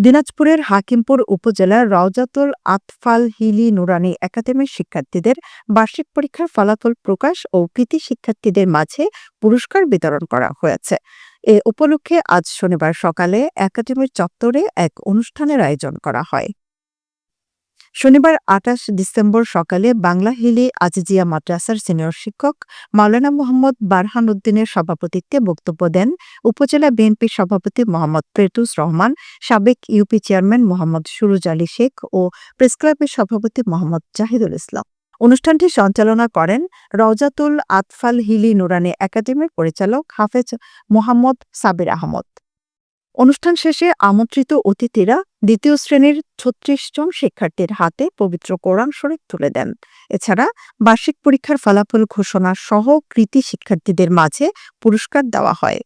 দিনাজপুরের হাকিমপুর উপজেলার রওজাতুল আতফাল হিলি নুরানী একাডেমির শিক্ষার্থীদের বার্ষিক পরীক্ষার ফলাফল প্রকাশ ও কৃতী শিক্ষার্থীদের মাঝে পুরস্কার বিতরণ করা হয়েছে। এ উপলক্ষে আজ শনিবার সকালে একাডেমির চত্বরে এক অনুষ্ঠানের আয়োজন করা হয়। শনিবার ২৮ ডিসেম্বর সকালে বাংলা হিলি আজিজিয়া মাদ্রাসার সিনিয়র শিক্ষক মাওলানা মোহাম্মদ বারহান উদ্দিনের সভাপতিত্বে বক্তব্য দেন উপজেলা বিএনপির সভাপতি মোহাম্মদ ফেরদৌস রহমান, সাবেক ইউপি চেয়ারম্যান মোহাম্মদ সুরুজ আলী শেখ ও প্রেসক্লাবের সভাপতি মোহাম্মদ জাহিদুল ইসলাম। অনুষ্ঠানটি সঞ্চালনা করেন রওজাতুল আতফাল হিলি নুরানী একাডেমির পরিচালক হাফেজ মোহাম্মদ সাবির আহমদ। অনুষ্ঠান শেষে আমন্ত্রিত অতিথিরা দ্বিতীয় শ্রেণীর ৩৬ জন শিক্ষার্থীর হাতে পবিত্র কোরআন শরীফ তুলে দেন। এছাড়া বার্ষিক পরীক্ষার ফলাফল ঘোষণা সহ কৃতী শিক্ষার্থীদের মাঝে পুরস্কার দেওয়া হয়।